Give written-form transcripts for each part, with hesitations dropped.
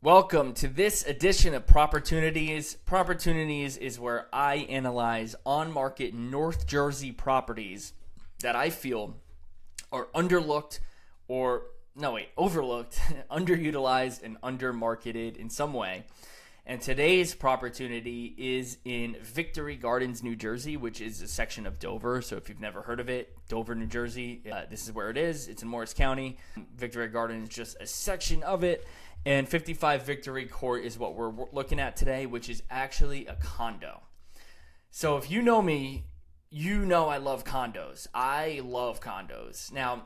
Welcome to this edition of Propportunities. Propportunities is where I analyze on-market North Jersey properties that I feel are overlooked, underutilized, and undermarketed in some way. And today's Propportunity is in Victory Gardens, New Jersey, which is a section of Dover. So if you've never heard of it, Dover, New Jersey, this is where it is. It's in Morris County. Victory Gardens is just a section of it. And 55 Victory Court is what we're looking at today, which is actually a condo. So if you know me, you know I love condos. I love condos. Now,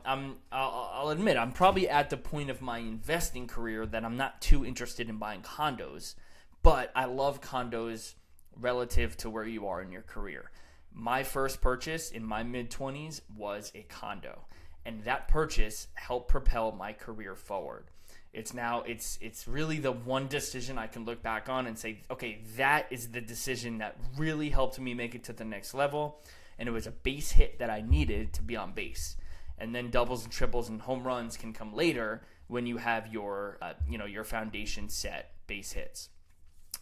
I'll admit, I'm probably at the point of my investing career that I'm not too interested in buying condos, but I love condos relative to where you are in your career. My first purchase in my mid-20s was a condo, and that purchase helped propel my career forward. It's really the one decision I can look back on and say, okay, that is the decision that really helped me make it to the next level. And it was a base hit that I needed to be on base. And then doubles and triples and home runs can come later when you have your foundation set, base hits.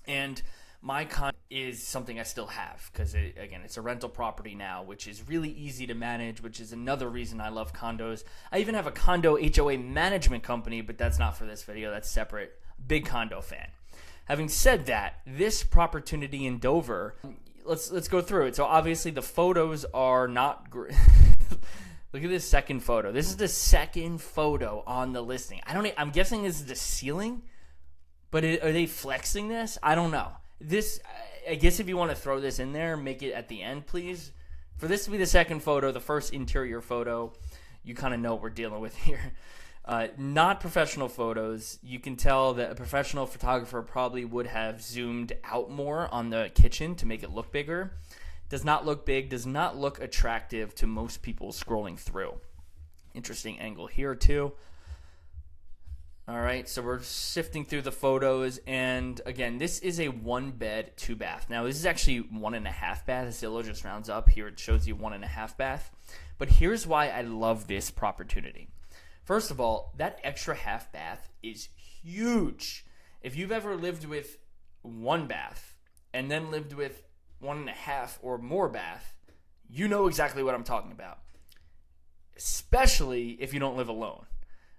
And my condo is something I still have because, it's a rental property now, which is really easy to manage, which is another reason I love condos. I even have a condo HOA management company, but that's not for this video. That's separate. Big condo fan. Having said that, this Propportunity in Dover, let's go through it. So obviously the photos are not great. Look at this second photo. This is the second photo on the listing. I'm guessing this is the ceiling, but are they flexing this? I don't know. This, I guess if you want to throw this in there, make it at the end, please. For this to be the second photo, the first interior photo, you kind of know what we're dealing with here. Not professional photos. You can tell that a professional photographer probably would have zoomed out more on the kitchen to make it look bigger. Does not look big, does not look attractive to most people scrolling through. Interesting angle here too. All right, so we're sifting through the photos, and again, this is a 1-bed, 2-bath. Now, this is actually 1.5 bath. Zillow just rounds up. Here it shows you 1.5 bath. But here's why I love this Propportunity. First of all, that extra half bath is huge. If you've ever lived with 1 bath and then lived with 1.5 or more bath, you know exactly what I'm talking about, especially if you don't live alone.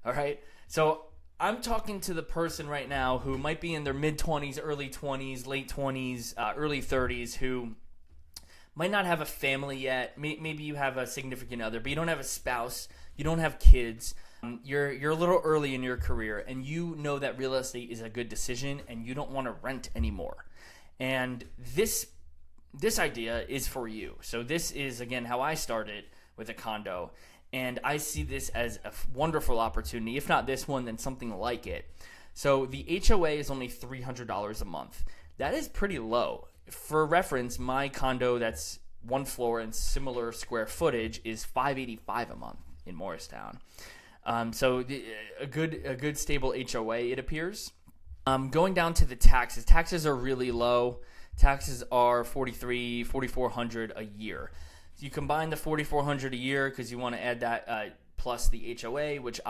All right, so I'm talking to the person right now who might be in their mid-20s, early 20s, late 20s, early 30s, who might not have a family yet. Maybe you have a significant other, but you don't have a spouse. You don't have kids. You're a little early in your career, and you know that real estate is a good decision, and you don't want to rent anymore. And this idea is for you. So this is, again, how I started with a condo. And I see this as a wonderful opportunity. If not this one, then something like it. So the HOA is only $300 a month. That is pretty low. For reference, my condo that's 1 floor and similar square footage is $585 a month in Morristown. So a good stable HOA, it appears. Going down to the taxes. Taxes are really low. Taxes are $4,400 a year. You combine the $4,400 a year because you want to add that plus the HOA, which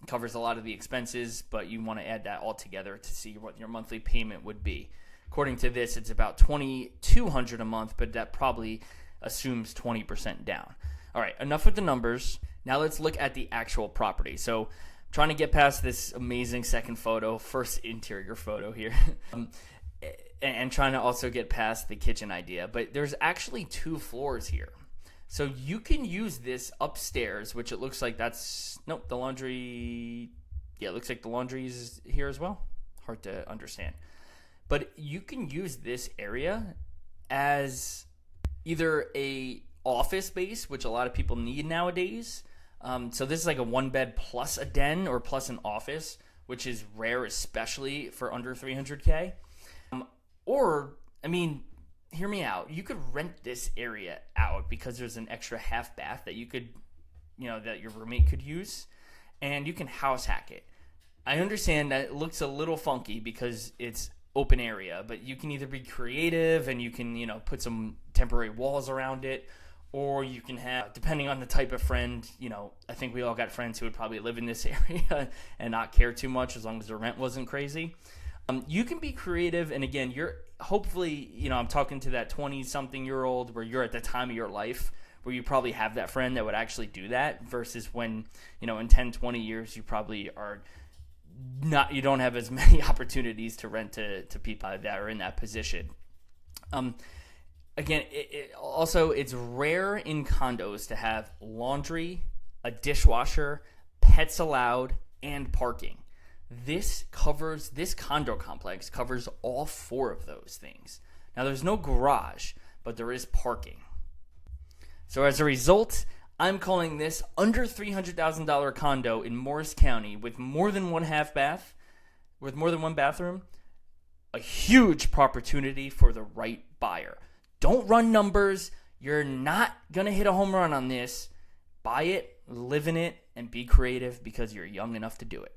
covers a lot of the expenses, but you want to add that all together to see what your monthly payment would be. According to this, it's about $2,200 a month, but that probably assumes 20% down. All right, enough with the numbers. Now let's look at the actual property. So I'm trying to get past this amazing second photo, first interior photo here, and trying to also get past the kitchen idea. But there's actually 2 floors here. So you can use this upstairs, which it looks like the laundry. Yeah, it looks like the laundry is here as well. Hard to understand. But you can use this area as either a office space, which a lot of people need nowadays. So this is like a 1-bed plus a den or plus an office, which is rare, especially for under $300K. Hear me out. You could rent this area out because there's an extra half bath that you could, that your roommate could use, and you can house hack it. I understand that it looks a little funky because it's open area, but you can either be creative and you can, put some temporary walls around it, or you can have, depending on the type of friend, I think we all got friends who would probably live in this area and not care too much as long as the rent wasn't crazy. You can be creative, and again, you're hopefully, I'm talking to that 20-something-year-old where you're at the time of your life where you probably have that friend that would actually do that versus when, in 10, 20 years, you probably are not, you don't have as many opportunities to rent to people that are in that position. Again, it's rare in condos to have laundry, a dishwasher, pets allowed, and parking. This condo complex covers all 4 of those things. Now, there's no garage, but there is parking. So as a result, I'm calling this under $300,000 condo in Morris County with more than one bathroom, a huge opportunity for the right buyer. Don't run numbers. You're not going to hit a home run on this. Buy it, live in it, and be creative because you're young enough to do it.